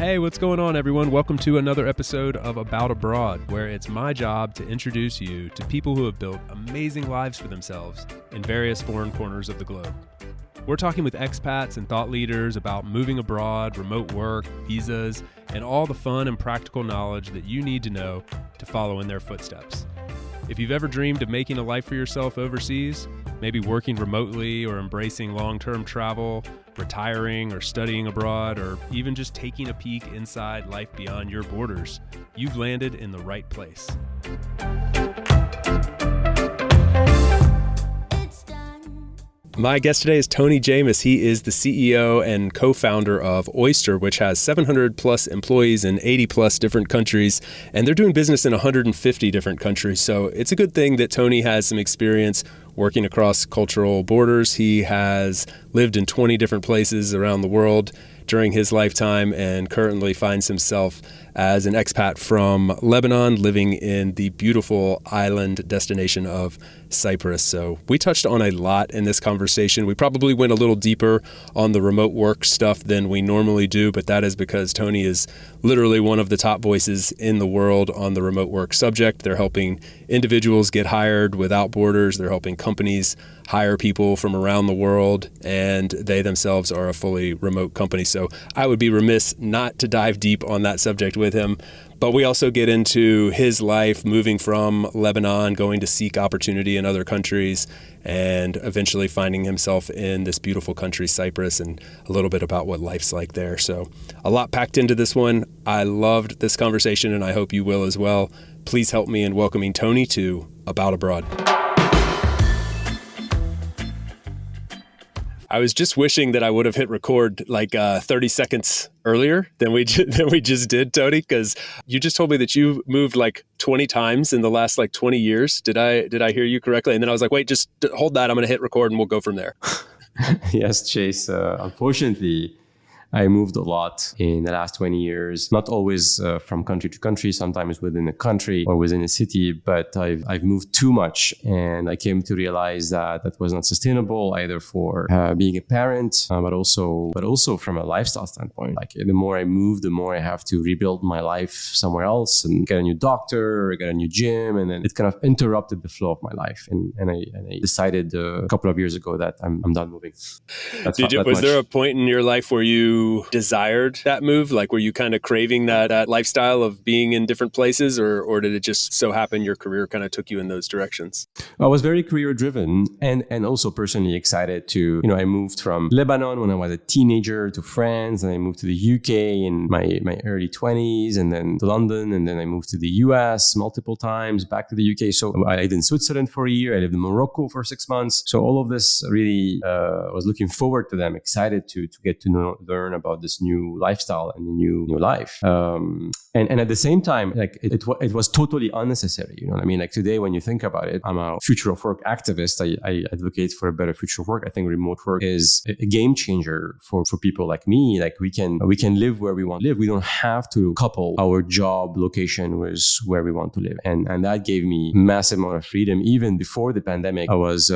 Hey, what's going on, everyone? Welcome to another episode of About Abroad, where it's my job to introduce you to people who have built amazing lives for themselves in various foreign corners of the globe. We're talking with expats and thought leaders about moving abroad, remote work, visas, and all the fun and practical knowledge that you need to know to follow in their footsteps. If you've ever dreamed of making a life for yourself overseas, maybe working remotely or embracing long-term travel, retiring or studying abroad, or even just taking a peek inside life beyond your borders, you've landed in the right place. My guest today is Tony Jamous. He is the CEO and co-founder of Oyster, which has 700 plus employees in 80 plus different countries, and they're doing business in 150 different countries. So it's a good thing that Tony has some experience working across cultural borders. He has lived in 20 different places around the world during his lifetime and currently finds himself as an expat from Lebanon, living in the beautiful island destination of Cyprus. So we touched on a lot in this conversation. We probably went a little deeper on the remote work stuff than we normally do, but that is because Tony is literally one of the top voices in the world on the remote work subject. They're helping individuals get hired without borders. They're helping companies hire people from around the world, and they themselves are a fully remote company. So I would be remiss not to dive deep on that subject with him. But we also get into his life moving from Lebanon, going to seek opportunity in other countries, and eventually finding himself in this beautiful country, Cyprus, and a little bit about what life's like there. So a lot packed into this one. I loved this conversation, and I hope you will as well. Please help me in welcoming Tony to About Abroad. I was just wishing that I would have hit record like 30 seconds earlier than we just did, Tony, because you just told me that you moved like 20 times in the last like 20 years. Did I hear you correctly? And then I was like, wait, just hold that. I'm going to hit record and we'll go from there. Yes, Chase. Unfortunately, I moved a lot in the last 20 years, not always from country to country, sometimes within a country or within a city, but I've moved too much. And I came to realize that was not sustainable either for being a parent, but also from a lifestyle standpoint. Like the more I move, the more I have to rebuild my life somewhere else and get a new doctor or get a new gym. And then it kind of interrupted the flow of my life. And I decided a couple of years ago that I'm done moving. Was there a point in your life where you desired that move? Like, were you kind of craving that lifestyle of being in different places, or did it just so happen your career kind of took you in those directions? I was very career driven and also personally excited to, I moved from Lebanon when I was a teenager to France, and I moved to the UK in my early 20s, and then to London, and then I moved to the US multiple times, back to the UK. So I lived in Switzerland for a year. I lived in Morocco for 6 months. So all of this really was looking forward to them, excited to get to learn about this new lifestyle and the new life. And at the same time, like it was totally unnecessary. You know what I mean? Like today, when you think about it, I'm a future of work activist. I advocate for a better future of work. I think remote work is a game changer for people like me. Like we can live where we want to live. We don't have to couple our job location with where we want to live. And that gave me massive amount of freedom. Even before the pandemic, I was,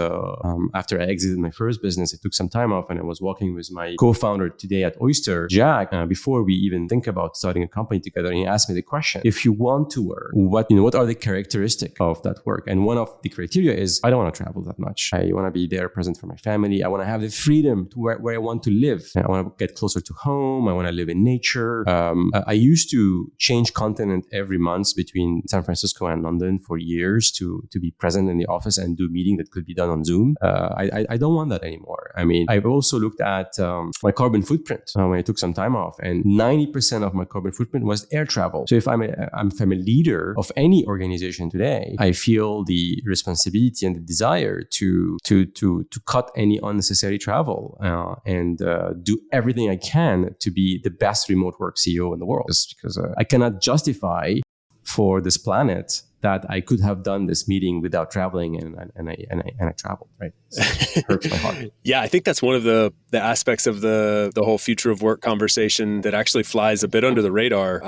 after I exited my first business, I took some time off and I was walking with my co-founder today at Oyster, Jack, before we even think about starting a company together. And he asked me the question, if you want to work, what are the characteristics of that work? And one of the criteria is, I don't want to travel that much. I want to be there present for my family. I want to have the freedom to where I want to live. I want to get closer to home. I want to live in nature. I used to change continent every month between San Francisco and London for years to be present in the office and do meeting that could be done on Zoom. I don't want that anymore. I mean, I've also looked at my carbon footprint when I took some time off, and 90% of my carbon footprint was air travel. So if I'm a leader of any organization today, I feel the responsibility and the desire to cut any unnecessary travel and do everything I can to be the best remote work CEO in the world. Just because I cannot justify for this planet that I could have done this meeting without traveling, and I traveled, right? So it hurts my heart. Yeah, I think that's one of the aspects of the whole future of work conversation that actually flies a bit under the radar.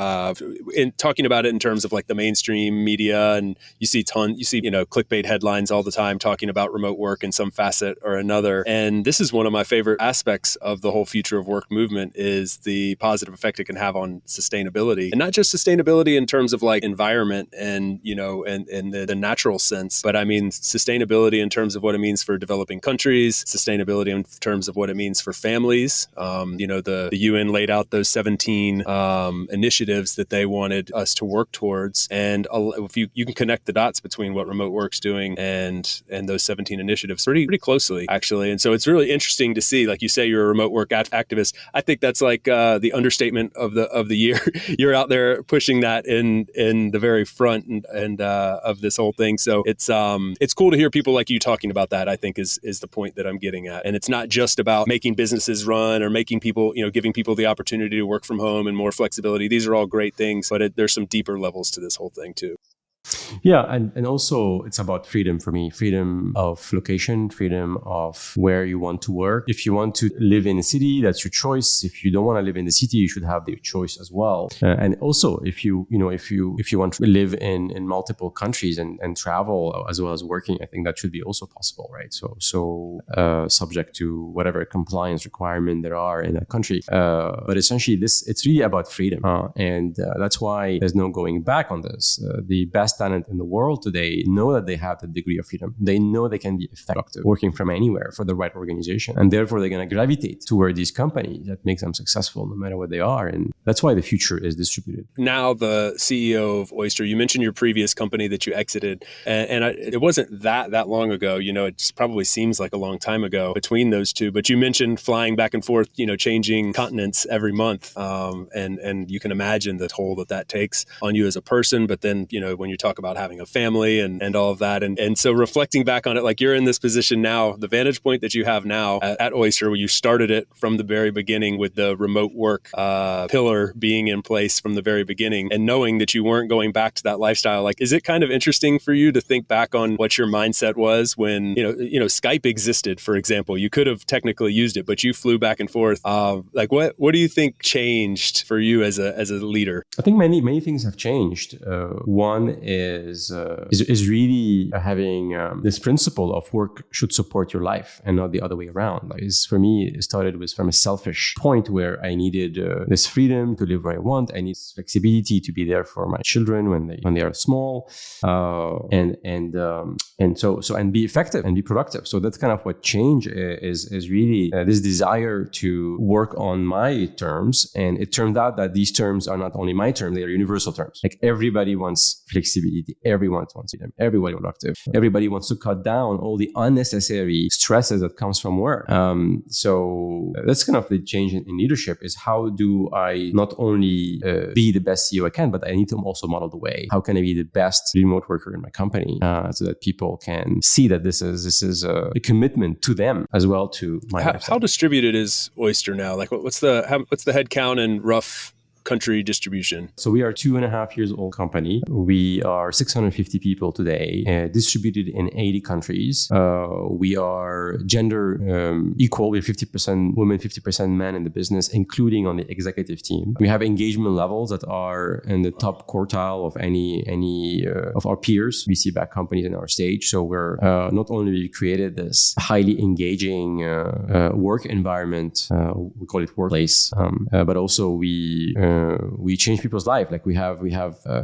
In talking about it in terms of like the mainstream media, and you see clickbait headlines all the time talking about remote work in some facet or another. And this is one of my favorite aspects of the whole future of work movement is the positive effect it can have on sustainability, and not just sustainability in terms of like environment and the natural sense, but I mean sustainability in terms of what it means for developing countries, sustainability in terms of what it means for families. The UN laid out those 17 initiatives that they wanted us to work towards, and if you can connect the dots between what remote work's doing and those 17 initiatives pretty closely, actually. And so it's really interesting to see, like you say, you're a remote work activist. I think that's like the understatement of the year. You're out there pushing that in the very front and of this whole thing. So it's cool to hear people like you talking about that. I think is the point that I'm getting at. And it's not just about making businesses run or making people, giving people the opportunity to work from home and more flexibility. These are all great things, but there's some deeper levels to this whole thing too. Yeah, and also it's about freedom for me, freedom of location, freedom of where you want to work. If you want to live in a city, that's your choice. If you don't want to live in the city, you should have the choice as well. And also, if you want to live in multiple countries and travel as well as working, I think that should be also possible, right? So subject to whatever compliance requirement there are in a country. But essentially, it's really about freedom, and that's why there's no going back on this. The best talent in the world today know that they have the degree of freedom. They know they can be effective working from anywhere for the right organization. And therefore, they're going to gravitate toward these companies that make them successful no matter what they are. And that's why the future is distributed. Now, the CEO of Oyster, you mentioned your previous company that you exited. And it wasn't that long ago. It probably seems like a long time ago between those two. But you mentioned flying back and forth, changing continents every month. And you can imagine the toll that takes on you as a person. But then, when you talk about having a family and all of that. And so reflecting back on it, like you're in this position now, the vantage point that you have now at Oyster, where you started it from the very beginning with the remote work pillar being in place from the very beginning, and knowing that you weren't going back to that lifestyle. Like, is it kind of interesting for you to think back on what your mindset was when, Skype existed, for example? You could have technically used it, but you flew back and forth. Like what do you think changed for you as a leader? I think many things have changed. One is really having this principle of work should support your life and not the other way around. Like, for me, it started from a selfish point where I needed this freedom to live where I want. I need flexibility to be there for my children when they are small, and be effective and be productive. So that's kind of what change is really this desire to work on my terms. And it turned out that these terms are not only my terms; they are universal terms. Like, everybody wants flexibility. Everyone wants freedom. Everybody wants productive. Everybody wants to cut down all the unnecessary stresses that comes from work. So that's kind of the change in leadership, is how do I not only be the best CEO I can, but I need to also model the way. How can I be the best remote worker in my company so that people can see that this is a commitment to them as well, to my lifestyle. How distributed is Oyster now? Like, what's the head count and rough country distribution? So we are 2.5 years old company. We are 650 people today, distributed in 80 countries. We are gender equal. We're 50% women, 50% men in the business, including on the executive team. We have engagement levels that are in the top quartile of any of our peers, VC-backed companies in our stage. So we're not only we created this highly engaging work environment, we call it workplace, but also we change people's life. Like, we have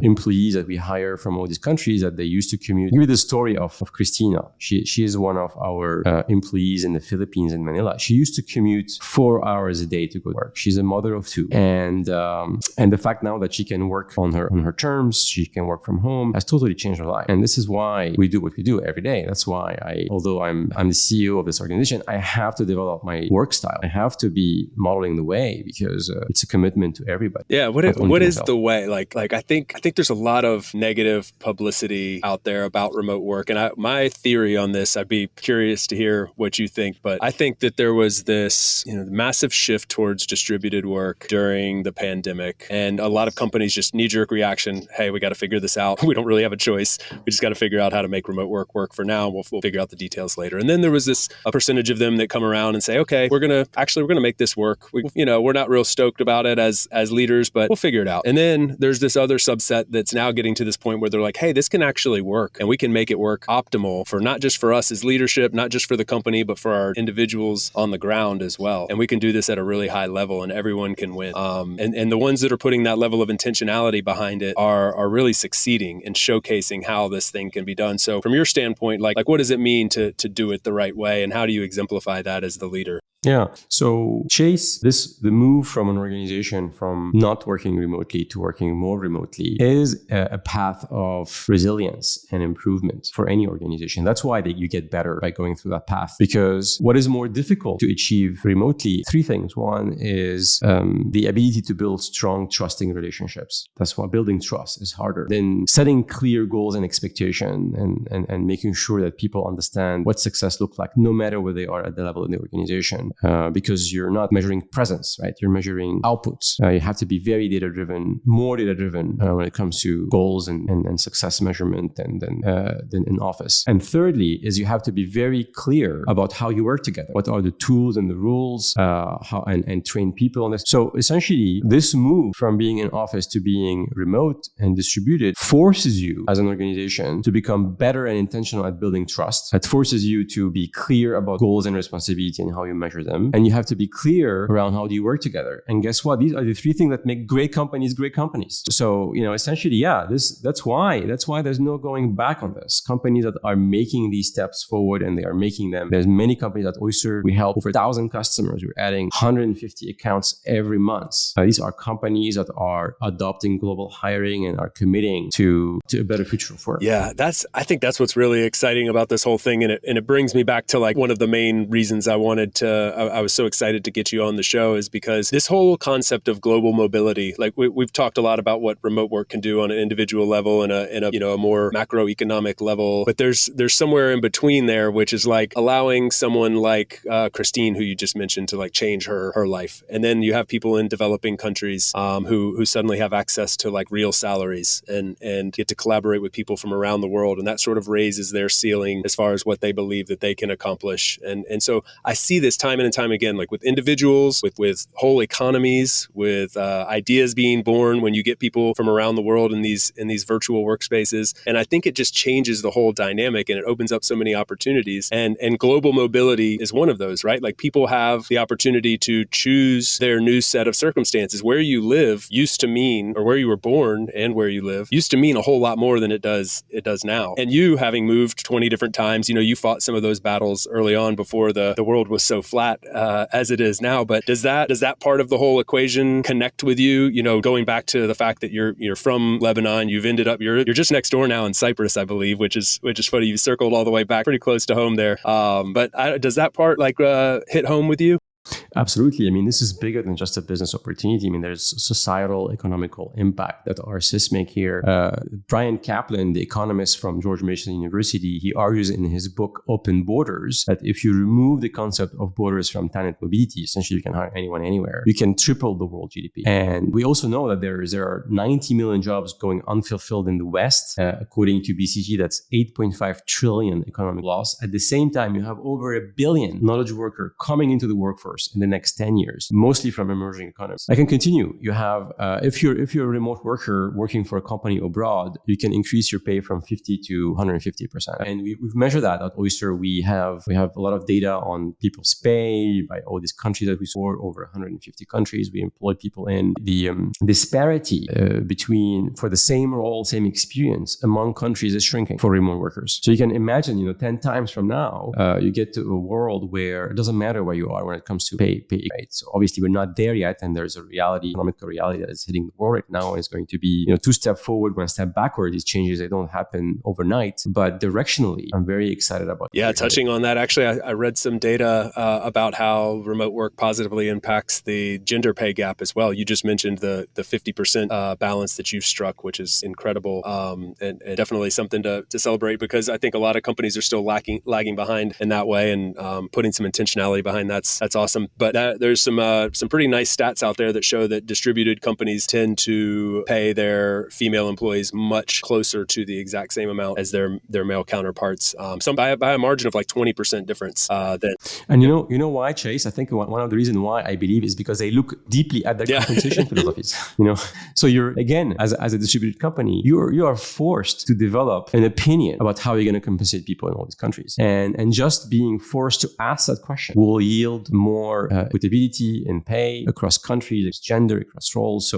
employees that we hire from all these countries that they used to commute. Give you the story of Christina. She is one of our employees in the Philippines, in Manila. She used to commute 4 hours a day to go to work. She's a mother of 2, and the fact now that she can work on her terms, she can work from home, has totally changed her life. And this is why we do what we do every day. That's why although I'm the CEO of this organization, I have to develop my work style. I have to be modeling the way, because it's a commitment to everybody. Yeah, not only what to is myself. the way? Like I think there's a lot of negative publicity out there about remote work, and my theory on this, I'd be curious to hear what you think, but I think that there was this, massive shift towards distributed work during the pandemic, and a lot of companies just knee-jerk reaction, hey, we got to figure this out. We don't really have a choice. We just got to figure out how to make remote work for now. We'll figure out the details later. And then there was a percentage of them that come around and say, okay, we're gonna make this work. We're not real stoked about it as leaders, but we'll figure it out. And then there's this other subset that's now getting to this point where they're like, hey, this can actually work, and we can make it work optimal for not just for us as leadership, not just for the company, but for our individuals on the ground as well. And we can do this at a really high level, and everyone can win. And the ones that are putting that level of intentionality behind it are really succeeding in showcasing how this thing can be done. So from your standpoint, like what does it mean to do it the right way, and how do you exemplify that as the leader? Yeah. So Chase, the move from an organization from not working remotely to working more remotely is a path of resilience and improvement for any organization. That's why you get better by going through that path. Because what is more difficult to achieve remotely? Three things. One is the ability to build strong, trusting relationships. That's why building trust is harder than setting clear goals and expectation and making sure that people understand what success looks like, no matter where they are at the level in the organization. Because you're not measuring presence, right? You're measuring outputs. You have to be very data-driven, more data-driven when it comes to goals and success measurement than in office. And thirdly is you have to be very clear about how you work together. What are the tools and the rules, and train people on this. So essentially, this move from being in office to being remote and distributed forces you as an organization to become better and intentional at building trust. It forces you to be clear about goals and responsibility and how you measure them. And you have to be clear around how do you work together. And guess what? These are the three things that make great companies great companies. So, essentially, yeah, that's why there's no going back on this. Companies that are making these steps forward, and they are making them. There's many companies at Oyster. We help over 1,000 customers. We're adding 150 accounts every month. These are companies that are adopting global hiring and are committing to a better future of work. Yeah, I think that's what's really exciting about this whole thing. And it brings me back to like one of the main reasons I was so excited to get you on the show is because this whole concept of global mobility, like we've talked a lot about what remote work can do on an individual level and a more macroeconomic level, but there's somewhere in between there, which is like allowing someone like Christine, who you just mentioned, to like change her life. And then you have people in developing countries who suddenly have access to like real salaries and get to collaborate with people from around the world. And that sort of raises their ceiling as far as what they believe that they can accomplish. And so I see this time and time again, like with individuals, with whole economies, with ideas being born when you get people from around the world in these virtual workspaces. And I think it just changes the whole dynamic, and it opens up so many opportunities. And global mobility is one of those, right? Like people have the opportunity to choose their new set of circumstances. Where you live used to mean, or where you were born and where you live used to mean a whole lot more than it does now. And you, having moved 20 different times, you fought some of those battles early on before the world was so flat as it is now. But does that part of the whole equation connect with you? Going back to the fact that you're from Lebanon, you've ended up you're just next door now in Cyprus, I believe, which is funny. You circled all the way back, pretty close to home there. But does that part hit home with you? Absolutely. I mean, this is bigger than just a business opportunity. I mean, there's societal, economical impact that our systems make here. Brian Kaplan, the economist from George Mason University, he argues in his book, Open Borders, that if you remove the concept of borders from talent mobility, essentially you can hire anyone anywhere, you can triple the world GDP. And we also know that there are 90 million jobs going unfulfilled in the West. According to BCG, that's 8.5 trillion economic loss. At the same time, you have over 1 billion knowledge workers coming into the workforce in the next 10 years, mostly from emerging economies. I can continue. You have, if you're a remote worker working for a company abroad, you can increase your pay from 50 to 150%. And we've measured that at Oyster. We have a lot of data on people's pay by all these countries that we support, over 150 countries. We employ people in. The disparity between, for the same role, same experience among countries is shrinking for remote workers. So you can imagine, 10 times from now, you get to a world where it doesn't matter where you are when it comes to pay, right? So obviously we're not there yet, and there's a reality, economic reality that is hitting the world right now, and it's going to be, two step forward, one step backward. These changes, they don't happen overnight, but directionally, I'm very excited about. Yeah, touching on that, actually, I read some data about how remote work positively impacts the gender pay gap as well. You just mentioned the 50% balance that you've struck, which is incredible, and definitely something to celebrate, because I think a lot of companies are still lagging behind in that way, and putting some intentionality behind that's awesome. But there's some pretty nice stats out there that show that distributed companies tend to pay their female employees much closer to the exact same amount as their male counterparts. Some by a margin of like 20% difference. And you know why, Chase? I think one of the reasons why I believe is because they look deeply at their compensation philosophies. So you're, again, as a distributed company, you are forced to develop an opinion about how you're going to compensate people in all these countries, and just being forced to ask that question will yield more equitability in pay across countries, gender, across roles.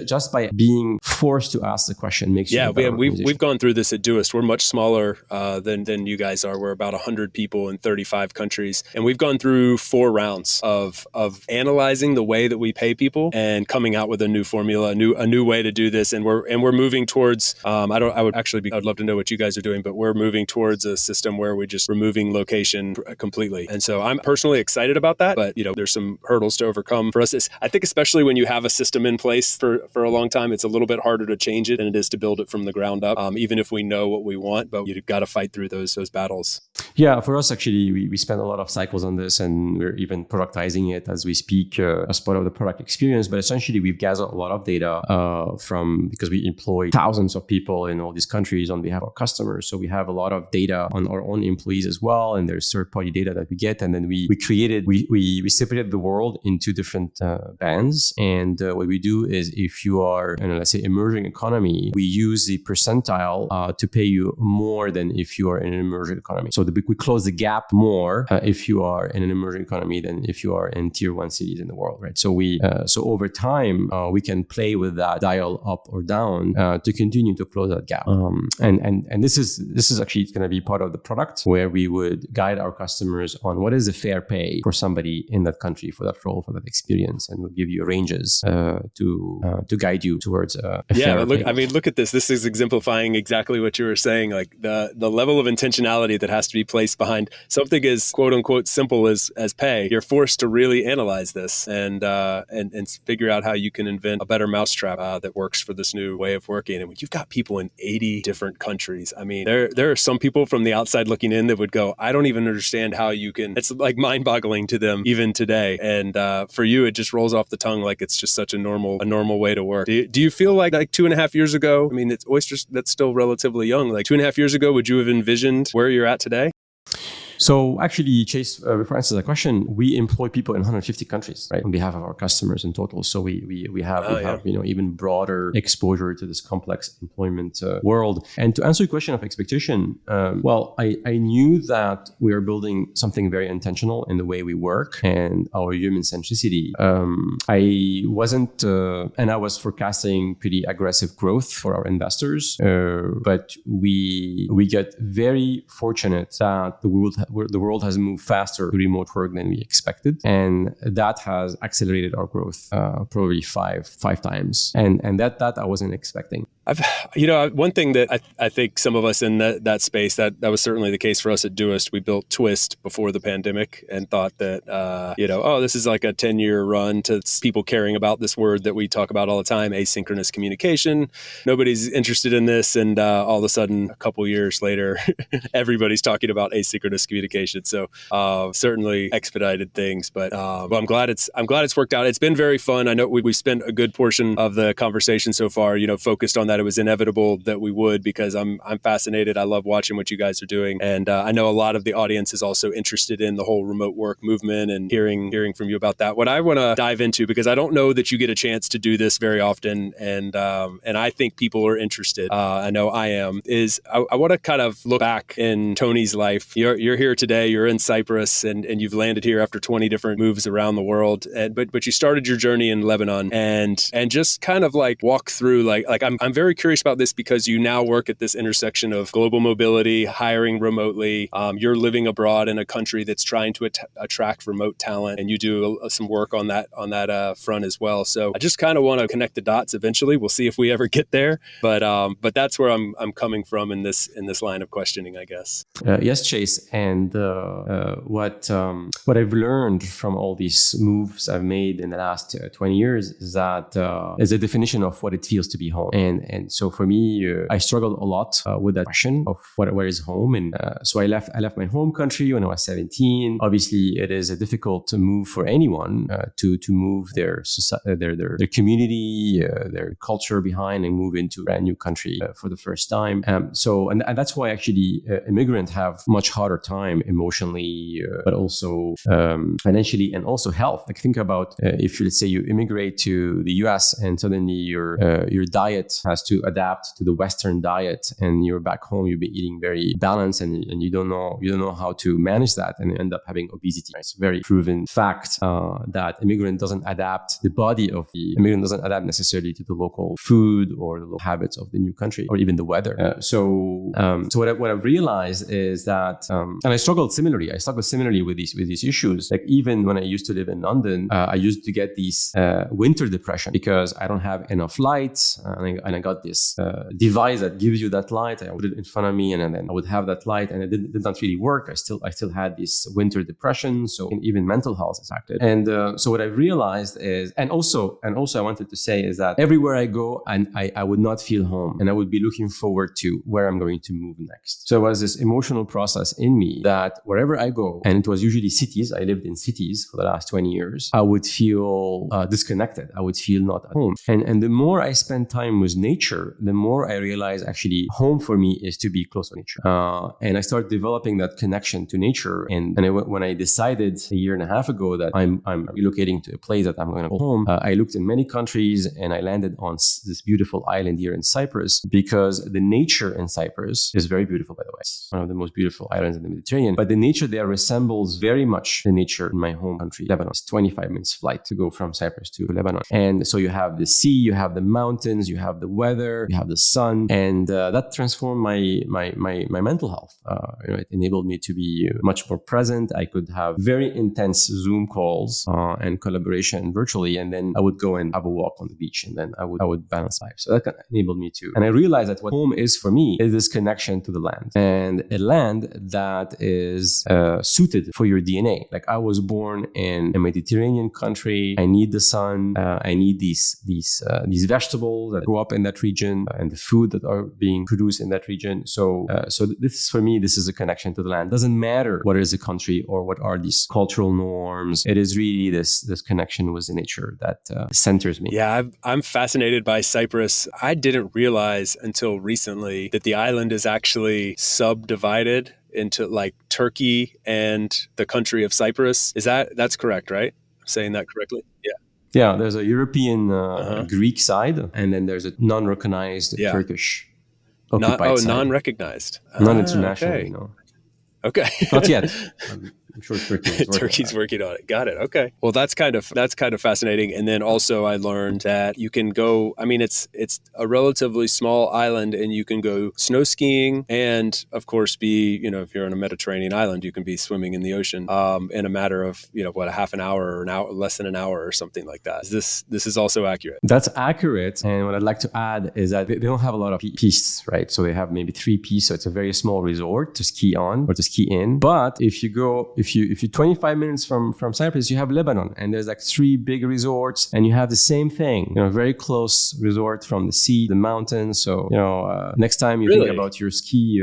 Just by being forced to ask the question makes you a better organization. We've gone through this at Doist. We're much smaller than you guys are. We're about 100 people in 35 countries, and we've gone through 4 rounds of analyzing the way that we pay people and coming out with a new formula, a new way to do this. And we're moving towards. I'd love to know what you guys are doing, but we're moving towards a system where we're just removing location completely. And so I'm personally excited about that, but there's some hurdles to overcome for us. I think especially when you have a system in place for a long time, it's a little bit harder to change it than it is to build it from the ground up. Even if we know what we want, but you've got to fight through those battles. Yeah, for us, actually, we spend a lot of cycles on this, and we're even productizing it as we speak as part of the product experience. But essentially, we've gathered a lot of data because we employ thousands of people in all these countries on behalf of our customers. So we have a lot of data on our own employees as well, and there's third-party data that we get. And then we separated the world into different bands. And what we do is, if you are in, let's say, emerging economy, we use the percentile to pay you more than if you are in an emerging economy. So we close the gap more if you are in an emerging economy than if you are in tier 1 cities in the world, right? So so over time we can play with that dial up or down to continue to close that gap. And this is actually going to be part of the product, where we would guide our customers on what is the fair pay for somebody in that country, for that role, for that experience, and we'll give you ranges to guide you towards a fair pay. I mean, look at this. This is exemplifying exactly what you were saying, like the level of intentionality that has to be placed behind something as quote unquote simple as pay. You're forced to really analyze this and figure out how you can invent a better mousetrap that works for this new way of working. And you've got people in 80 different countries. I mean, there are some people from the outside looking in that would go, I don't even understand how you can. It's like mind-boggling to them even today. And for you, it just rolls off the tongue like it's just such a normal way to work. Do you feel like 2.5 years ago? I mean, it's Oyster, that's still relatively young. Like 2.5 years ago, would you have envisioned where you're at today? So actually, Chase, before I answer that question, we employ people in 150 countries, right, on behalf of our customers in total. So we have even broader exposure to this complex employment world. And to answer your question of expectation, I knew that we are building something very intentional in the way we work and our human centricity. I wasn't, and I was forecasting pretty aggressive growth for our investors, but we get very fortunate that the world has moved faster to remote work than we expected, and that has accelerated our growth probably five times, and that I wasn't expecting. One thing that I think some of us in that space, that was certainly the case for us at Doist. We built Twist before the pandemic and thought that, this is like a 10-year run to people caring about this word that we talk about all the time, asynchronous communication. Nobody's interested in this. And all of a sudden, a couple years later, everybody's talking about asynchronous communication. So certainly expedited things. But I'm glad it's worked out. It's been very fun. I know we spent a good portion of the conversation so far, focused on that. It was inevitable that we would, because I'm fascinated. I love watching what you guys are doing, and I know a lot of the audience is also interested in the whole remote work movement and hearing from you about that. What I want to dive into, because I don't know that you get a chance to do this very often, and I think people are interested. I know I am. I want to kind of look back in Tony's life. You're here here today. You're in Cyprus, and you've landed here after 20 different moves around the world. But you started your journey in Lebanon, and just kind of like walk through like I'm very curious about this because you now work at this intersection of global mobility, hiring remotely. You're living abroad in a country that's trying to attract remote talent, and you do some work on that front as well. So I just kind of want to connect the dots. Eventually, we'll see if we ever get there. But that's where I'm coming from in this line of questioning, I guess. Yes, Chase. And what I've learned from all these moves I've made in the last 20 years is that is a definition of what it feels to be home. And so for me, I struggled a lot with that question of where is home. And so I left my home country when I was 17. Obviously, it is a difficult move for anyone to move their community, their culture behind, and move into a brand new country for the first time. And that's why actually immigrants have much harder time emotionally, but also financially, and also health. Like think about if let's say you immigrate to the US and suddenly your diet has to adapt to the Western diet, and you're back home, you've been eating very balanced, and you don't know how to manage that, and you end up having obesity. It's a very proven fact that the body of the immigrant doesn't adapt necessarily to the local food or the local habits of the new country, or even the weather. So what I've realized is that, and I struggled similarly with these issues. Like even when I used to live in London, I used to get these winter depression because I don't have enough light, and I got this device that gives you that light. I put it in front of me, and then I would have that light, and it did not really work. I still had this winter depression, so even mental health is affected. And so what I've realized is, and also I wanted to say is that everywhere I go, and I would not feel home, and I would be looking forward to where I'm going to move next. So it was this emotional process in me that wherever I go, and it was usually cities, I lived in cities for the last 20 years, I would feel disconnected. I would feel not at home. And the more I spend time with nature, the more I realize actually home for me is to be close to nature. And I started developing that connection to nature. And when I decided a year and a half ago that I'm relocating to a place that I'm going to go home, I looked in many countries, and I landed on this beautiful island here in Cyprus, because the nature in Cyprus is very beautiful, by the way. It's one of the most beautiful islands in the Mediterranean. But the nature there resembles very much the nature in my home country, Lebanon. It's 25 minutes flight to go from Cyprus to Lebanon. And so you have the sea, you have the mountains, you have the weather, you have the sun, and that transformed my mental health. It enabled me to be much more present. I could have very intense Zoom calls and collaboration virtually, and then I would go and have a walk on the beach, and then I would balance life. So that enabled me to. And I realized that what home is for me is this connection to the land, and a land that is suited for your DNA. Like I was born in a Mediterranean country. I need the sun. I need these vegetables that grow up in that region, and the food that are being produced in that region. So this for me, this is a connection to the land. Doesn't matter what is the country or what are these cultural norms. It is really this connection with the nature that centers me. Yeah, I'm fascinated by Cyprus. I didn't realize until recently that the island is actually subdivided into like Turkey and the country of Cyprus. That's correct, right? I'm saying that correctly? Yeah. Yeah, there's a European Greek side, and then there's a non-recognized Turkish occupied side. Non-recognized. Non-international, okay. Okay. Not yet. I'm sure Turkey's working on it. Got it. Okay. Well, that's kind of fascinating. And then also I learned that you can go, I mean, it's a relatively small island, and you can go snow skiing, and of course if you're on a Mediterranean island, you can be swimming in the ocean in a matter of, a half an hour or an hour, less than an hour or something like that. This is also accurate. That's accurate. And what I'd like to add is that they don't have a lot of pistes, right? So they have maybe 3 pistes. So it's a very small resort to ski on or to ski in. But if you're 25 minutes from Cyprus, you have Lebanon, and there's like 3 big resorts, and you have the same thing, very close resort from the sea, the mountains. So, next time you think about your ski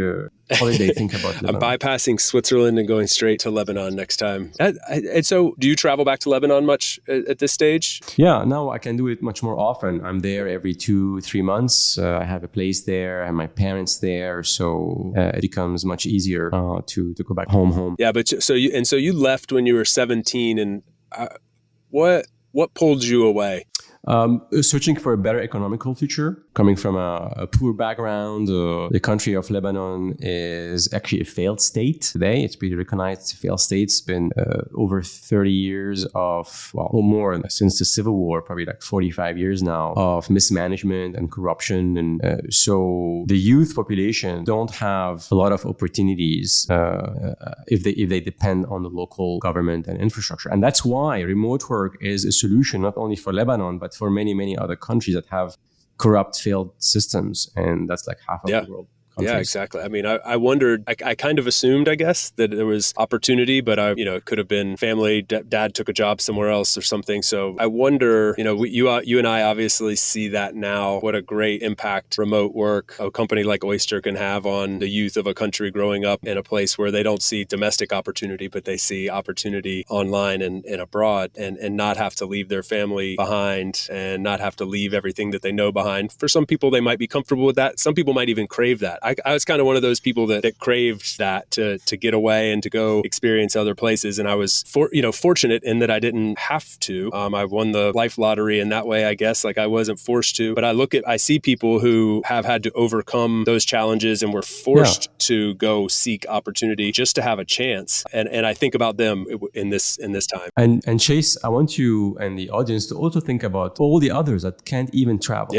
holiday, think about Lebanon. I'm bypassing Switzerland and going straight to Lebanon next time. And so do you travel back to Lebanon much at this stage? Yeah, now I can do it much more often. I'm there every 2-3 months. I have a place there, and my parents there. So it becomes much easier to go back home. Yeah, but so you left when you were 17, and what pulled you away? Searching for a better economical future. coming from a poor background. The country of Lebanon is actually a failed state today. It's pretty recognized failed state. It's been over 30 years of, well, more since the Civil War, probably like 45 years now, of mismanagement and corruption. And so the youth population don't have a lot of opportunities if they depend on the local government and infrastructure. And that's why remote work is a solution, not only for Lebanon, but for many, many other countries that have corrupt, failed systems. And that's like half of the world. Yeah, exactly. I mean, I wondered, I kind of assumed, I guess, that there was opportunity, but it could have been family, dad took a job somewhere else or something. So I wonder, you and I obviously see that now, what a great impact remote work, a company like Oyster can have on the youth of a country growing up in a place where they don't see domestic opportunity, but they see opportunity online and abroad and not have to leave their family behind and not have to leave everything that they know behind. For some people, they might be comfortable with that. Some people might even crave that. I was kind of one of those people that craved that to get away and to go experience other places. And I was fortunate in that I didn't have to. I won the life lottery in that way, I guess. Like I wasn't forced to. But I see people who have had to overcome those challenges and were forced to go seek opportunity just to have a chance. And I think about them in this time. And Chase, I want you and the audience to also think about all the others that can't even travel.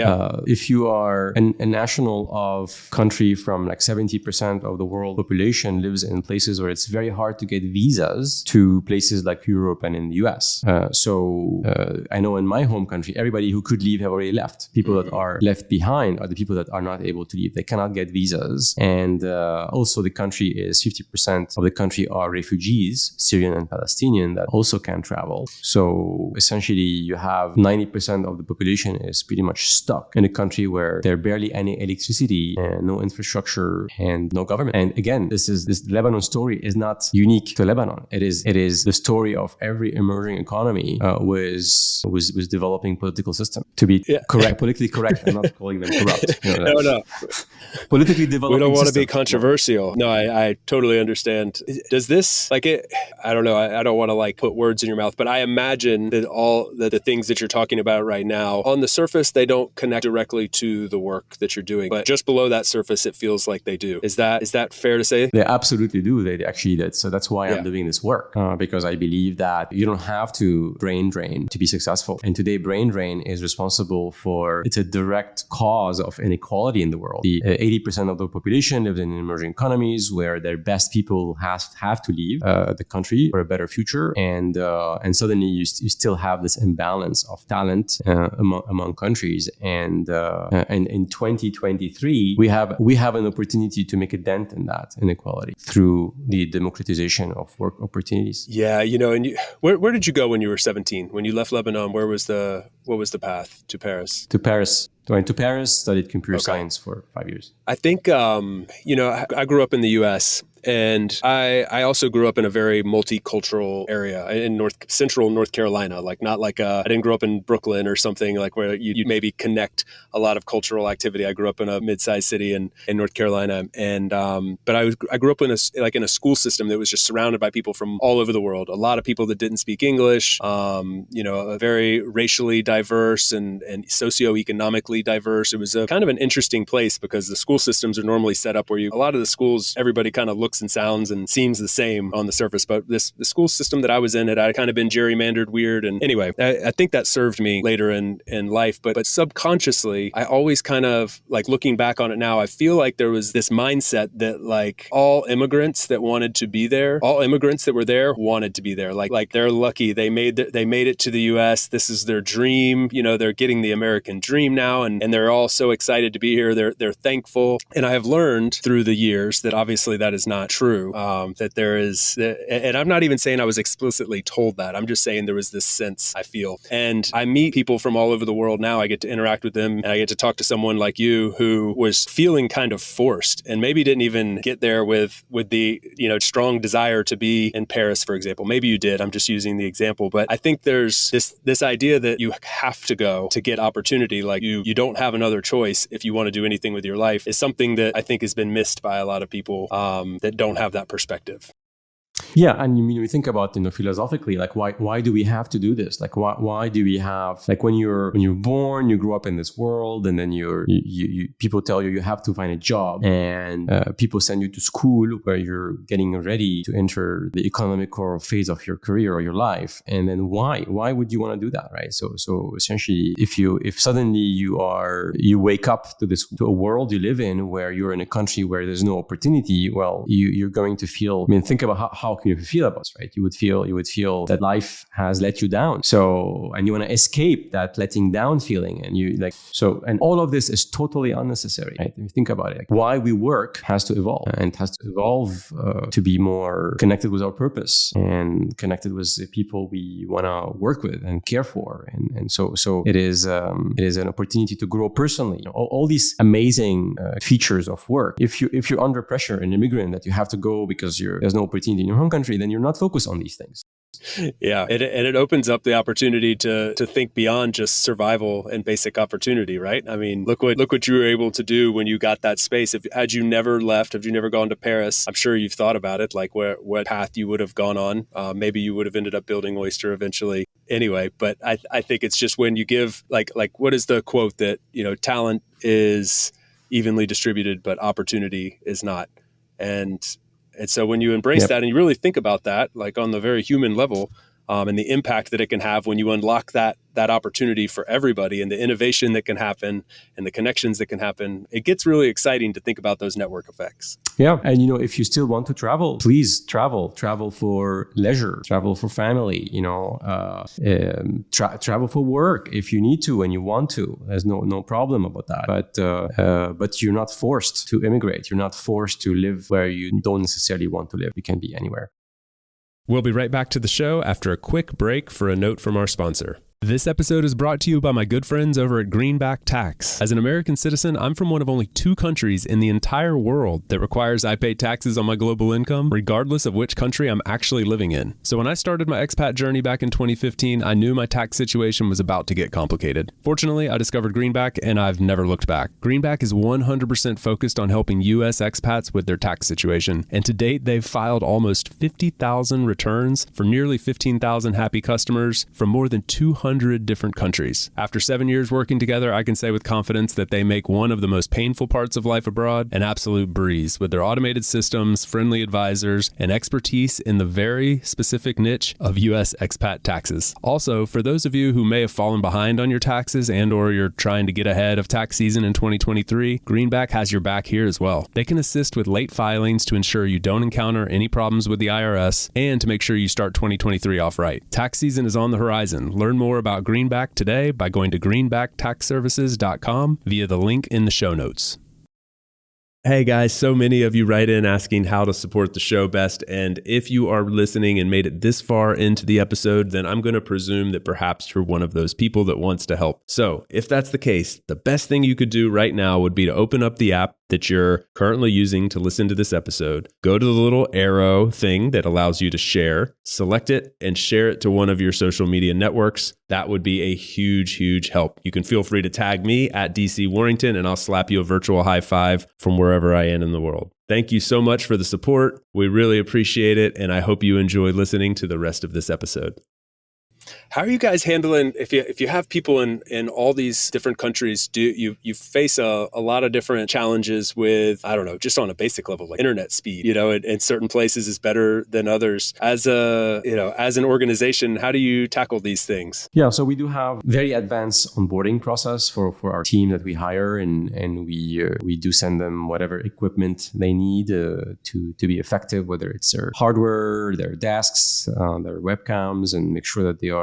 If you are a national of country from like 70% of the world population lives in places where it's very hard to get visas to places like Europe and in the US. So I know in my home country, everybody who could leave have already left. People that are left behind are the people that are not able to leave. They cannot get visas. And also the country is 50% of the country are refugees, Syrian and Palestinian, that also can't travel. So essentially you have 90% of the population is pretty much stuck in a country where there are barely any electricity and no infrastructure and no government. And again, this Lebanon story is not unique to Lebanon. It is the story of every emerging economy was developing political system. To be politically correct, I'm not calling them corrupt. No. Politically developing. We don't want to system. be controversial. No, I totally understand. Does this I don't know. I don't want to put words in your mouth, but I imagine that all the things that you're talking about right now, on the surface, they don't connect directly to the work that you're doing, but just below that surface, it feels like they do. Is that fair to say? They absolutely do. They actually did. So that's why I'm doing this work, because I believe that you don't have to brain drain to be successful. And today, brain drain is responsible for, it's a direct cause of inequality in the world. The 80% of the population lives in emerging economies where their best people have to leave the country for a better future. And suddenly you still have this imbalance of talent among countries. And in 2023, we have an opportunity to make a dent in that inequality through the democratization of work opportunities. Yeah, and where did you go when you were 17? When you left Lebanon, what was the path to Paris? To Paris. I went to Paris, studied computer science for 5 years. I think, I grew up in the U.S., and I also grew up in a very multicultural area in central North Carolina. I didn't grow up in Brooklyn or something like where you'd maybe connect a lot of cultural activity. I grew up in a mid-sized city in North Carolina, and but I grew up in a school system that was just surrounded by people from all over the world. A lot of people that didn't speak English. A very racially diverse and socioeconomically diverse. It was a kind of an interesting place because the school systems are normally set up where a lot of the schools, everybody kind of looks and sounds and seems the same on the surface. But the school system that I was in had kind of been gerrymandered weird. And anyway, I think that served me later in life. But subconsciously, I always kind of looking back on it now, I feel like there was this mindset that all immigrants that wanted to be there, all immigrants that were there wanted to be there. Like they're lucky they made it to the U.S. This is their dream. They're getting the American dream now, and they're all so excited to be here. They're thankful. And I have learned through the years that obviously that is not true. That there is, and I'm not even saying I was explicitly told that. I'm just saying there was this sense I feel. And I meet people from all over the world now. I get to interact with them, and I get to talk to someone like you who was feeling kind of forced and maybe didn't even get there with the strong desire to be in Paris, for example. Maybe you did. I'm just using the example, but I think there's this idea that you have to go to get opportunity. Like you don't have another choice if you want to do anything with your life, is something that I think has been missed by a lot of people that don't have that perspective. Yeah, and you think about philosophically, like why do we have to do this? Like why do we have, like when you're born, you grow up in this world, and then you people tell you have to find a job, and people send you to school where you're getting ready to enter the economical phase of your career or your life, and then why would you want to do that, right? So essentially, if suddenly you wake up to a world you live in where you're in a country where there's no opportunity, well, you're going to feel. I mean, think about how can you feel about this, right? You would feel that life has let you down. So, and you want to escape that letting down feeling, and all of this is totally unnecessary, right? If you think about it, like why we work has to evolve, and has to evolve to be more connected with our purpose and connected with the people we want to work with and care for, and so it is an opportunity to grow personally. All these amazing features of work. If you're under pressure, an immigrant that you have to go because there's no opportunity in your home country, then you're not focused on these things. Yeah, and it opens up the opportunity to think beyond just survival and basic opportunity, right? I mean, look what you were able to do when you got that space. Had you never left, had you never gone to Paris, I'm sure you've thought about it, like what path you would have gone on. Maybe you would have ended up building Oyster eventually. Anyway, but I think it's just when you give like what is the quote that talent is evenly distributed, but opportunity is not, and so when you embrace that and you really think about that, like on the very human level, and the impact that it can have when you unlock that opportunity for everybody, and the innovation that can happen and the connections that can happen, it gets really exciting to think about those network effects. Yeah. And, if you still want to travel, please travel for leisure, travel for family, travel for work if you need to and you want to. There's no problem about that. But you're not forced to immigrate. You're not forced to live where you don't necessarily want to live. You can be anywhere. We'll be right back to the show after a quick break for a note from our sponsor. This episode is brought to you by my good friends over at Greenback Tax. As an American citizen, I'm from one of only 2 countries in the entire world that requires I pay taxes on my global income, regardless of which country I'm actually living in. So when I started my expat journey back in 2015, I knew my tax situation was about to get complicated. Fortunately, I discovered Greenback, and I've never looked back. Greenback is 100% focused on helping U.S. expats with their tax situation, and to date, they've filed almost 50,000 returns for nearly 15,000 happy customers from more than 200 different countries. After 7 years working together, I can say with confidence that they make one of the most painful parts of life abroad an absolute breeze with their automated systems, friendly advisors, and expertise in the very specific niche of U.S. expat taxes. Also, for those of you who may have fallen behind on your taxes and/or you're trying to get ahead of tax season in 2023, Greenback has your back here as well. They can assist with late filings to ensure you don't encounter any problems with the IRS and to make sure you start 2023 off right. Tax season is on the horizon. Learn more about Greenback today by going to greenbacktaxservices.com via the link in the show notes. Hey guys, so many of you write in asking how to support the show best, and if you are listening and made it this far into the episode, then I'm going to presume that perhaps you're one of those people that wants to help. So if that's the case, the best thing you could do right now would be to open up the app that you're currently using to listen to this episode. Go to the little arrow thing that allows you to share, select it, and share it to one of your social media networks. That would be a huge, huge help. You can feel free to tag me at DC Warrington, and I'll slap you a virtual high five from wherever I am in the world. Thank you so much for the support. We really appreciate it, and I hope you enjoy listening to the rest of this episode. How are you guys handling, if you have people in all these different countries, do you face a lot of different challenges with, I don't know, just on a basic level, like internet speed, in certain places is better than others. As an organization, how do you tackle these things? Yeah, so we do have very advanced onboarding process for our team that we hire, and we do send them whatever equipment they need to be effective, whether it's their hardware, their desks, their webcams, and make sure that they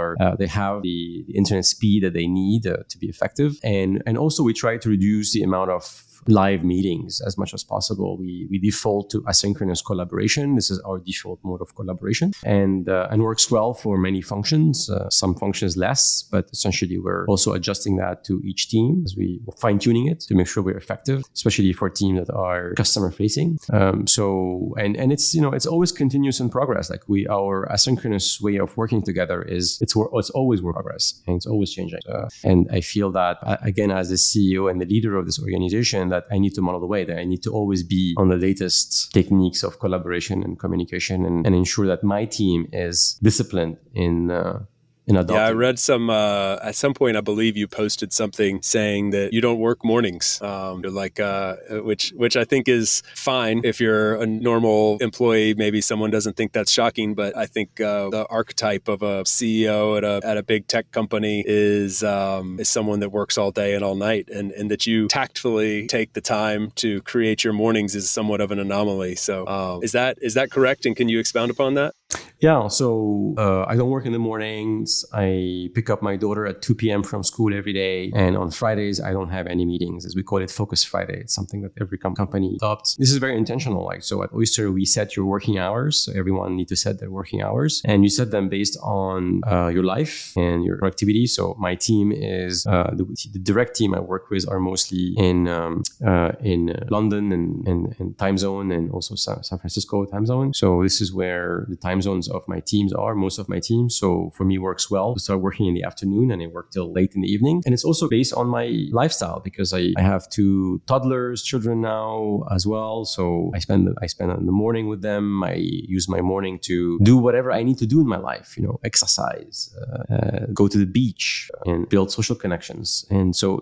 have the internet speed that they need to be effective. And also we try to reduce the amount of live meetings as much as possible. We default to asynchronous collaboration. This is our default mode of collaboration, and works well for many functions. Some functions less, but essentially we're also adjusting that to each team as we fine tuning it to make sure we're effective, especially for teams that are customer facing. So it's always continuous in progress. Like our asynchronous way of working together is it's always work progress, and it's always changing. And I feel that again, as the CEO and the leader of this organization, that I need to model the way, that I need to always be on the latest techniques of collaboration and communication, and ensure that my team is disciplined in adopting. Yeah, I read at some point, I believe you posted something saying that you don't work mornings, which I think is fine if you're a normal employee. Maybe someone doesn't think that's shocking, but I think the archetype of a CEO at a big tech company is someone that works all day and all night, and that you tactfully take the time to create your mornings is somewhat of an anomaly. So is that correct? And can you expound upon that? Yeah, so I don't work in the mornings. I pick up my daughter at 2 p.m. from school every day. And on Fridays, I don't have any meetings, as we call it Focus Friday. It's something that every company adopts. This is very intentional. So at Oyster, we set your working hours. So everyone needs to set their working hours. And you set them based on your life and your productivity. So my team is, the direct team I work with are mostly in London and time zone, and also San Francisco time zone. So this is where the time zones of my teams are, most of my teams. So for me, works well to start working in the afternoon and I work till late in the evening. And it's also based on my lifestyle, because I have 2 toddlers, children now as well. So I spend the morning with them. I use my morning to do whatever I need to do in my life, exercise, go to the beach, and build social connections. And so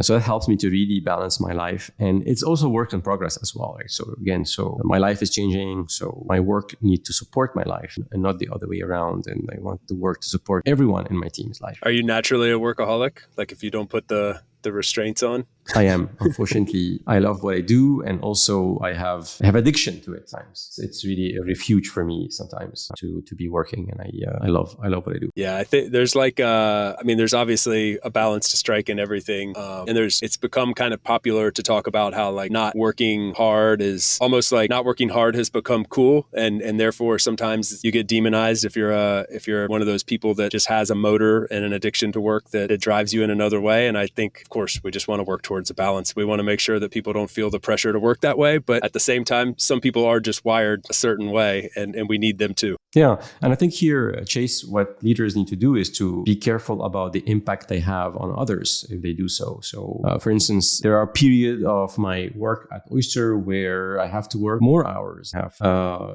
that helps me to really balance my life. And it's also work in progress as well. Right? So again, my life is changing. So my work needs to support my life and not the other way around. And I want the work to support everyone in my team's life. Are you naturally a workaholic? Like if you don't put the restraints on? I am. Unfortunately, I love what I do, and also I have addiction to it. Sometimes it's really a refuge for me sometimes to be working, and I love what I do. Yeah, I think there's there's obviously a balance to strike in everything, and it's become kind of popular to talk about how like not working hard is almost like not working hard has become cool, and therefore sometimes you get demonized if you're one of those people that just has a motor and an addiction to work that it drives you in another way. And I think, of course, we just want to work towards a balance. We want to make sure that people don't feel the pressure to work that way. But at the same time, some people are just wired a certain way, and we need them too. Yeah. And I think here, Chase, what leaders need to do is to be careful about the impact they have on others if they do so. So, for instance, there are periods of my work at Oyster where I have to work more hours.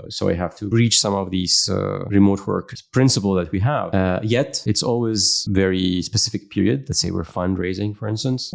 So I have to reach some of these remote work principles that we have. Yet, it's always very specific period. Let's say we're fundraising, for instance,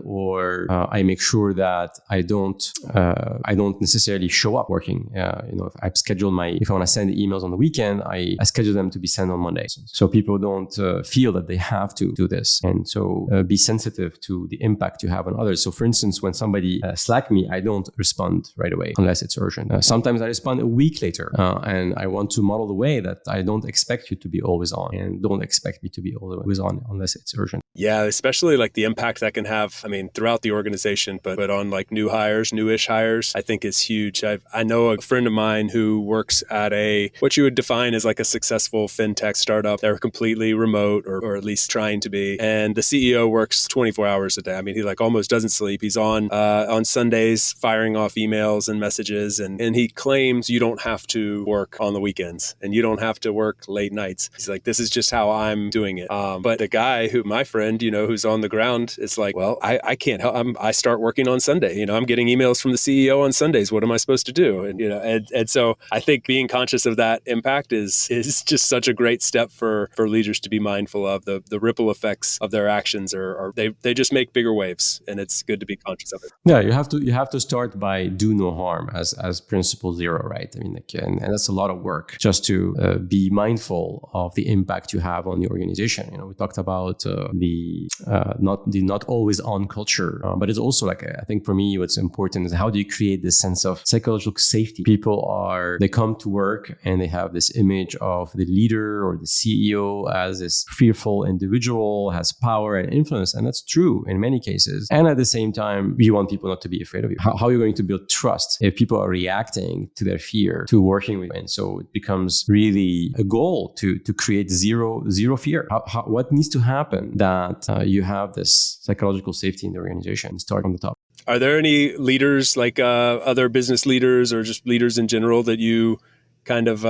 or I make sure that I don't necessarily show up working. If I've scheduled if I want to send emails on the weekend, I schedule them to be sent on Monday. So people don't feel that they have to do this. And so be sensitive to the impact you have on others. So for instance, when somebody Slack me, I don't respond right away unless it's urgent. Sometimes I respond a week later, and I want to model the way that I don't expect you to be always on, and don't expect me to be always on unless it's urgent. Yeah, especially like the impact that can have, throughout the organization, but on like newish hires, I think is huge. I know a friend of mine who works at what you would define as like a successful fintech startup. They're completely remote, or at least trying to be. And the CEO works 24 hours a day. He like almost doesn't sleep. He's on Sundays firing off emails and messages. And he claims you don't have to work on the weekends and you don't have to work late nights. He's like, this is just how I'm doing it. But the guy my friend, who's on the ground, it's like, well, I can't help. I start working on Sunday. I'm getting emails from the CEO on Sundays. What am I supposed to do? And so I think being conscious of that impact is just such a great step for leaders to be mindful of. The ripple effects of their actions they just make bigger waves, and it's good to be conscious of it. Yeah, you have to start by do no harm as principle 0, right? And that's a lot of work just to be mindful of the impact you have on the organization. We talked about the not always on culture, but it's also like, I think for me, what's important is how do you create this sense of psychological safety? They come to work and they have this image of the leader or the CEO as this fearful individual, has power and influence. And that's true in many cases. And at the same time, you want people not to be afraid of you. How are you going to build trust if people are reacting to their fear, to working with you? And so it becomes really a goal to create zero fear. What needs to happen that you have this psychological safety in the organization? Start from the top. Are there any leaders, like other business leaders or just leaders in general, that you kind of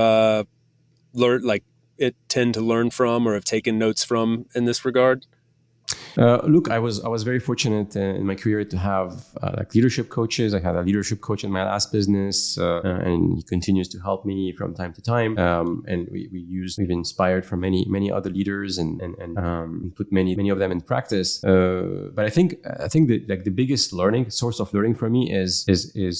tend to learn from or have taken notes from in this regard? Look, I was very fortunate in my career to have like leadership coaches. I had a leadership coach in my last business, and he continues to help me from time to time. And we've inspired from many other leaders and put many of them in practice. But I think that like the biggest source of learning for me is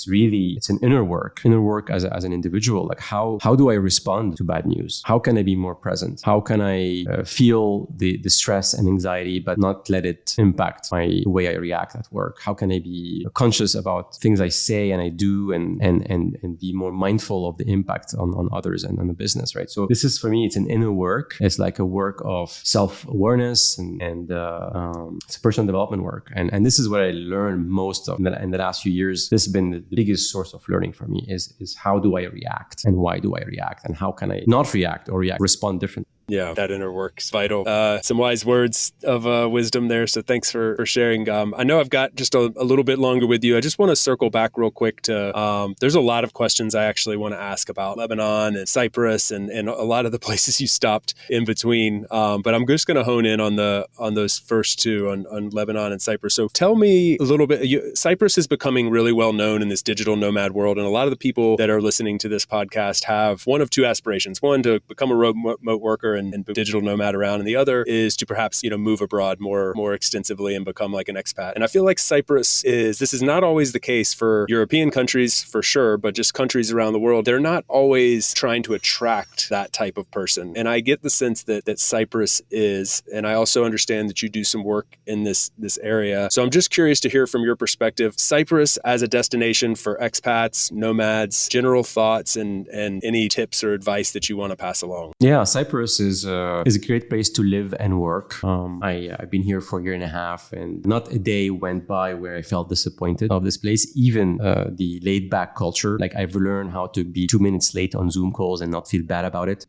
really it's an inner work as an individual. Like how do I respond to bad news? How can I be more present? How can I feel the stress and anxiety, but not let it impact the way I react at work? How can I be conscious about things I say and I do, and be more mindful of the impact on others and on the business, right? So this is, for me, it's an inner work. It's like a work of self-awareness and it's a personal development work. And this is what I learned most of in the last few years. This has been the biggest source of learning for me is how do I react and why do I react and how can I not react or respond differently. Yeah, that inner work is vital. Some wise words of wisdom there. So thanks for sharing. I know I've got just a little bit longer with you. I just want to circle back real quick to, there's a lot of questions I actually want to ask about Lebanon and Cyprus and a lot of the places you stopped in between. But I'm just going to hone in on those first two, on Lebanon and Cyprus. So tell me a little bit. Cyprus is becoming really well known in this digital nomad world. And a lot of the people that are listening to this podcast have one of two aspirations. One, to become a remote worker and digital nomad around, and the other is to perhaps move abroad more extensively and become like an expat. And I feel like Cyprus this is not always the case for European countries for sure, but just countries around the world. They're not always trying to attract that type of person, and I get the sense that Cyprus is. And I also understand that you do some work in this area. So I'm just curious to hear from your perspective, Cyprus as a destination for expats, nomads, general thoughts, and any tips or advice that you want to pass along. Yeah, Cyprus is a great place to live and work. I've been here for a year and a half, and not a day went by where I felt disappointed of this place. Even the laid back culture, like I've learned how to be 2 minutes late on Zoom calls and not feel bad about it.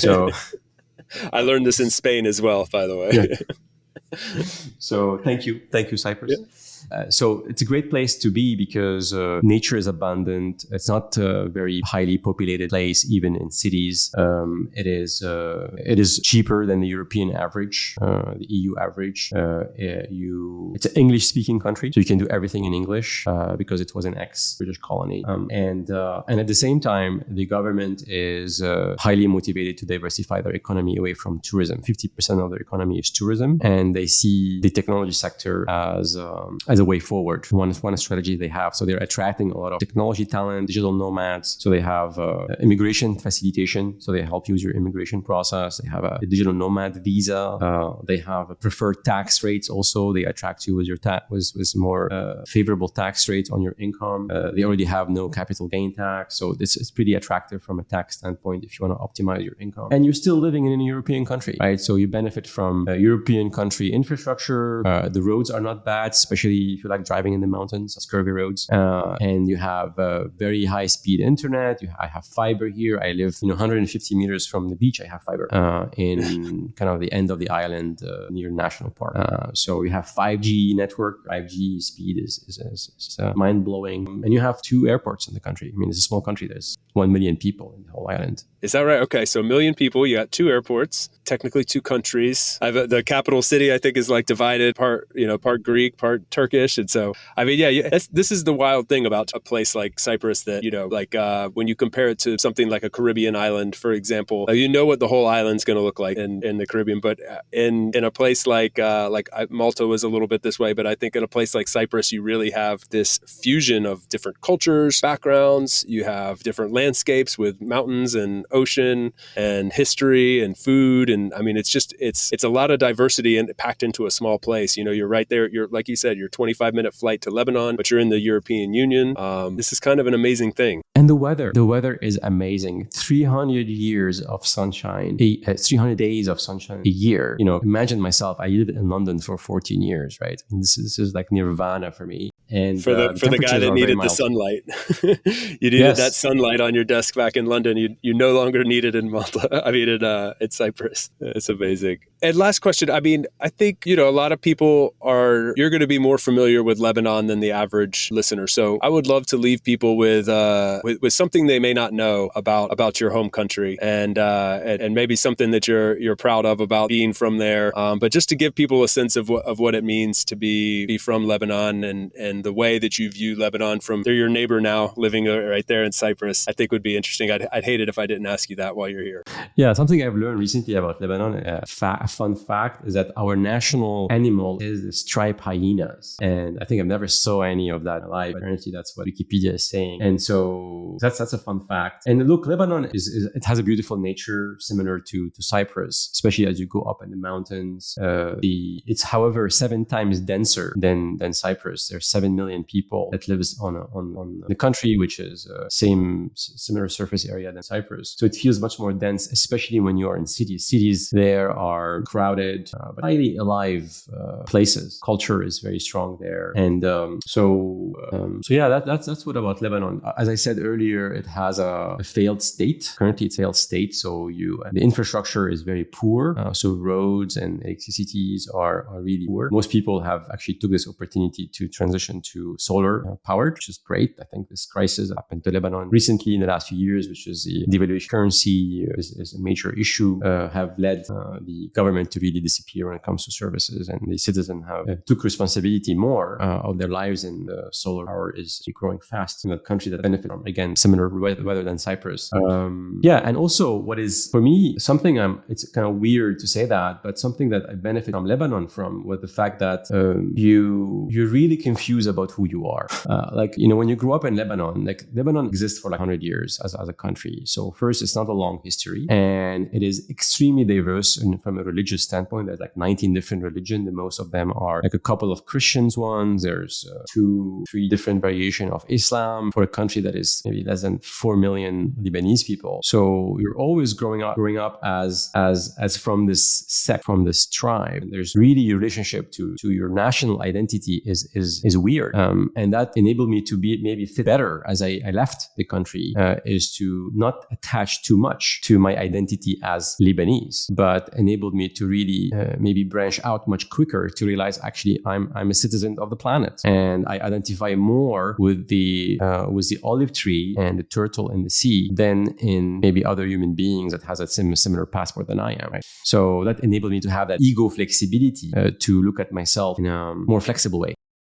So I learned this in Spain as well, by the way. Yeah. So thank you, Cyprus. Yeah. So it's a great place to be because nature is abundant. It's not a very highly populated place, even in cities. It is cheaper than the European average, the EU average. It's an English-speaking country, so you can do everything in English because it was an ex-British colony. And at the same time, the government is highly motivated to diversify their economy away from tourism. 50% of their economy is tourism, and they see the technology sector as a way forward. One strategy they have. So they're attracting a lot of technology talent, digital nomads. So they have immigration facilitation. So they help you with your immigration process. They have a digital nomad visa. They have preferred tax rates. Also, they attract you with your with more favorable tax rates on your income. They already have no capital gain tax. So this is pretty attractive from a tax standpoint if you want to optimize your income. And you're still living in a European country, right? So you benefit from European country infrastructure. The roads are not bad, especially if you like driving in the mountains, it's curvy roads. And you have very high speed internet. I have fiber here. I live 150 meters from the beach. I have fiber in kind of the end of the island near National Park. So you have 5G network. 5G speed is mind-blowing. And you have 2 airports in the country. I mean, it's a small country. There's 1 million people in the whole island. Is that right? Okay, so 1 million people. You got 2 airports, technically 2 countries. the capital city, I think, is like divided part Greek, part Turkish. And so, I mean, yeah, this is the wild thing about a place like Cyprus that, when you compare it to something like a Caribbean island, for example, what the whole island's going to look like in the Caribbean. But in a place like Malta was a little bit this way, but I think in a place like Cyprus, you really have this fusion of different cultures, backgrounds. You have different landscapes with mountains and ocean and history and food. And I mean, it's a lot of diversity and packed into a small place. You're right there. You're, like you said, you're 25-minute flight to Lebanon, but you're in the European Union. This is kind of an amazing thing. And the weather is amazing. 300 years of sunshine, 300 days of sunshine a year. Imagine myself, I lived in London for 14 years, right? And this is like nirvana for me. And for the guy that needed the sunlight, you needed that sunlight on your desk back in London. You no longer need it in Malta. I mean, in Cyprus. It's amazing. And last question. I mean, I think, a lot of people you're going to be more familiar with Lebanon than the average listener. So I would love to leave people with something they may not know about your home country and maybe something that you're proud of about being from there. But just to give people a sense of what it means to be from Lebanon and the way that you view Lebanon from they're your neighbor now living right there in Cyprus, I think would be interesting. I'd hate it if I didn't ask you that while you're here. Yeah, something I've learned recently about Lebanon, a fun fact is that our national animal is the striped hyenas. And I think I've never saw any of that alive. Apparently, that's what Wikipedia is saying. And so that's a fun fact. And look, Lebanon it has a beautiful nature similar to Cyprus, especially as you go up in the mountains. It's, however, 7 times denser than Cyprus. There's 7 million people that lives on the country, which is similar surface area than Cyprus. So it feels much more dense, especially when you are in cities. Cities there are crowded, but highly alive places. Culture is very strong there, and so yeah, that's what about Lebanon. As I said earlier, it has a failed state. Currently, it's a failed state. So the infrastructure is very poor. So roads and electricities are really poor. Most people have actually took this opportunity to transition to solar powered, which is great. I think this crisis happened to Lebanon recently in the last few years, which is the devaluation currency is a major issue, have led the government to really disappear when it comes to services, and the citizens have took responsibility more of their lives, and solar power is growing fast in that country that benefit from, again, similar weather than Cyprus. And also what is, for me, something it's kind of weird to say that, but something that I benefit from Lebanon from was the fact that you're really confused about who you are. When you grow up in Lebanon, Lebanon exists for 100 years as a country. So first, it's not a long history, and it is extremely diverse from a religious standpoint. There's 19 different religions, and most of them are a couple of Christians ones. There's 2-3 different variations of Islam for a country that is maybe less than 4 million Lebanese people. So you're always growing up as from this sect, from this tribe. And there's really your relationship to your national identity is weird, and that enabled me to maybe fit better as I left the country, is to not attach too much to my identity as Lebanese, but enabled me to really maybe branch out much quicker to realize actually I'm a citizen of the planet, and I identify more with the olive tree and the turtle in the sea than in maybe other human beings that has a similar passport than I am. Right? So that enabled me to have that ego flexibility to look at myself in a more flexible way.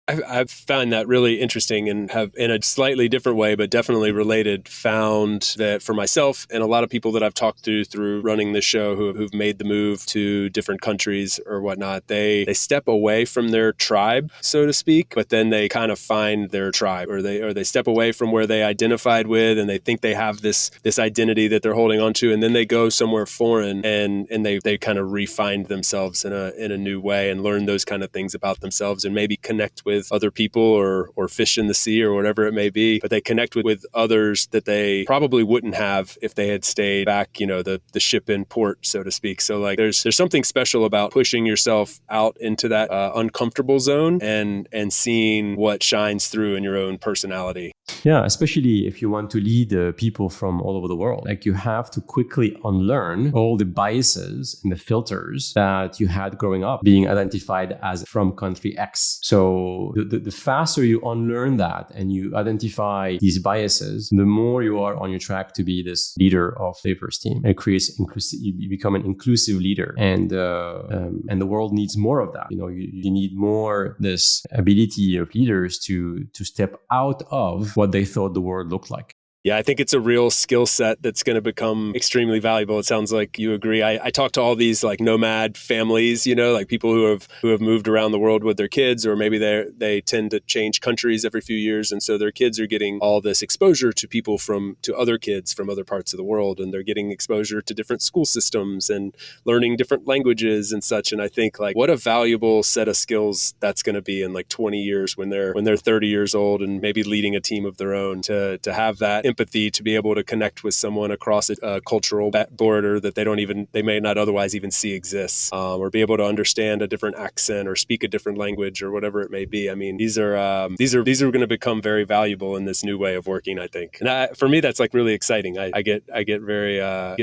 I've found that really interesting, and have, in a slightly different way, but definitely related, found that for myself and a lot of people that I've talked to through running this show who've made the move to different countries or whatnot, they step away from their tribe, so to speak, but then they kind of find their tribe, or they step away from where they identified with, and they think they have this identity that they're holding on to, and then they go somewhere foreign and they kind of re-find themselves in a new way and learn those kind of things about themselves, and maybe connect with other people or fish in the sea or whatever it may be, but they connect with others that they probably wouldn't have if they had stayed back, the ship in port, so to speak. So there's something special about pushing yourself out into that uncomfortable zone and seeing what shines through in your own personality. Yeah, especially if you want to lead people from all over the world. You have to quickly unlearn all the biases and the filters that you had growing up, being identified as from country X. So the faster you unlearn that and you identify these biases, the more you are on your track to be this leader of the diverse team. It creates you become an inclusive leader, and the world needs more of that. You need more this ability of leaders to step out of what they thought the world looked like. Yeah, I think it's a real skill set that's going to become extremely valuable. It sounds like you agree. I talk to all these nomad families, people who have moved around the world with their kids, or maybe they tend to change countries every few years, and so their kids are getting all this exposure to other kids from other parts of the world, and they're getting exposure to different school systems and learning different languages and such. And I think what a valuable set of skills that's going to be in 20 years when they're 30 years old and maybe leading a team of their own, to have that empathy to be able to connect with someone across a cultural border that they may not otherwise even see exists, or be able to understand a different accent or speak a different language or whatever it may be. I mean, these are going to become very valuable in this new way of working, I think. And for me, that's really exciting. I get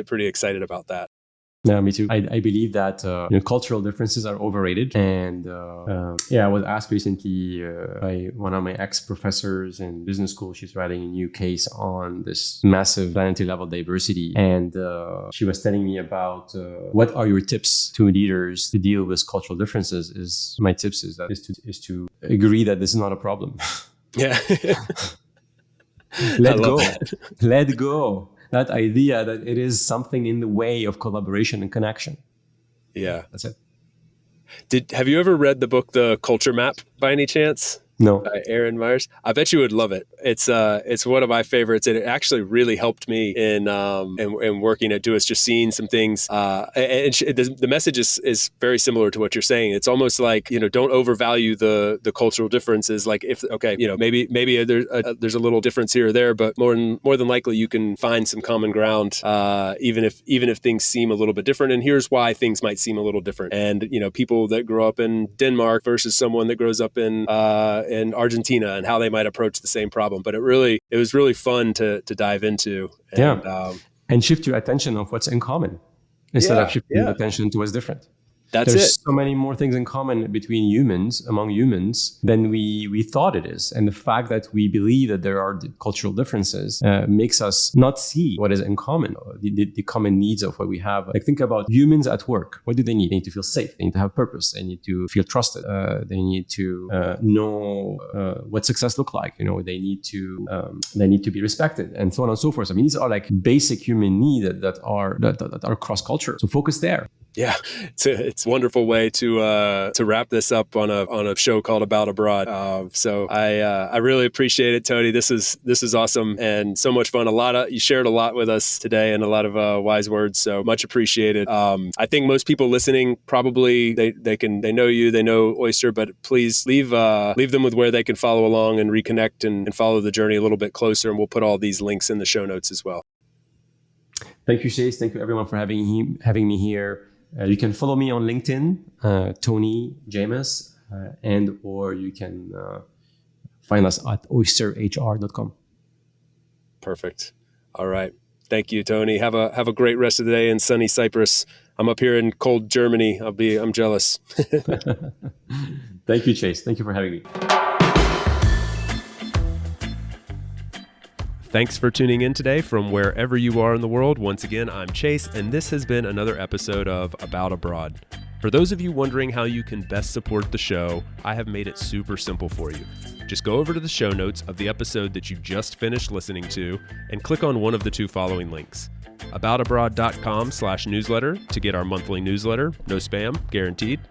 pretty excited about that. Yeah, me too. I believe that cultural differences are overrated. And I was asked recently by one of my ex-professors in business school. She's writing a new case on this massive planetary level diversity. And she was telling me about what are your tips to leaders to deal with cultural differences. My tips is to agree that this is not a problem. Yeah. Let go. Let go. That idea that it is something in the way of collaboration and connection. Yeah. That's it. Have you ever read the book, The Culture Map, by any chance? No. By Aaron Myers. I bet you would love it. It's one of my favorites, and it actually really helped me in working at Duos, just seeing some things. The message is very similar to what you're saying. It's almost like, don't overvalue the cultural differences. Like maybe there's a little difference here or there, but more than likely you can find some common ground, even if things seem a little bit different. And here's why things might seem a little different. And people that grow up in Denmark versus someone that grows up in Argentina, and how they might approach the same problem. But it was really fun to dive into. And shift your attention of what's in common instead of shifting your attention to what's different. There's so many more things in common among humans than we thought it is. And the fact that we believe that there are cultural differences makes us not see what is in common, the common needs of what we have. Like, think about humans at work. What do they need? They need to feel safe. They need to have purpose. They need to feel trusted. They need to know what success looks like. They need to be respected, and so on and so forth. I mean, these are like basic human needs that are cross culture. So focus there. Yeah, it's a wonderful way to wrap this up on a show called About Abroad. So I really appreciate it, Tony. This is awesome and so much fun. You shared a lot with us today and a lot of wise words. So much appreciated. I think most people listening probably they know you, they know Oyster, but please leave them with where they can follow along and reconnect and follow the journey a little bit closer. And we'll put all these links in the show notes as well. Thank you, Chase. Thank you, everyone, for having me here. You can follow me on LinkedIn, Tony Jamous, or you can find us at oysterhr.com. Perfect. All right. Thank you, Tony. Have a great rest of the day in sunny Cyprus. I'm up here in cold Germany. I'm jealous. Thank you, Chase. Thank you for having me. Thanks for tuning in today from wherever you are in the world. Once again, I'm Chase, and this has been another episode of About Abroad. For those of you wondering how you can best support the show, I have made it super simple for you. Just go over to the show notes of the episode that you just finished listening to and click on one of the two following links. aboutabroad.com/newsletter to get our monthly newsletter, no spam, guaranteed,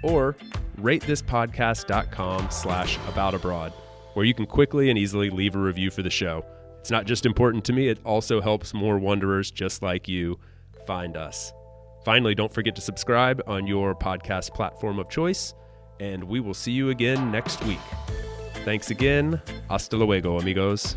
or ratethispodcast.com/aboutabroad, where you can quickly and easily leave a review for the show. It's not just important to me, it also helps more wanderers just like you find us. Finally, don't forget to subscribe on your podcast platform of choice, and we will see you again next week. Thanks again. Hasta luego, amigos.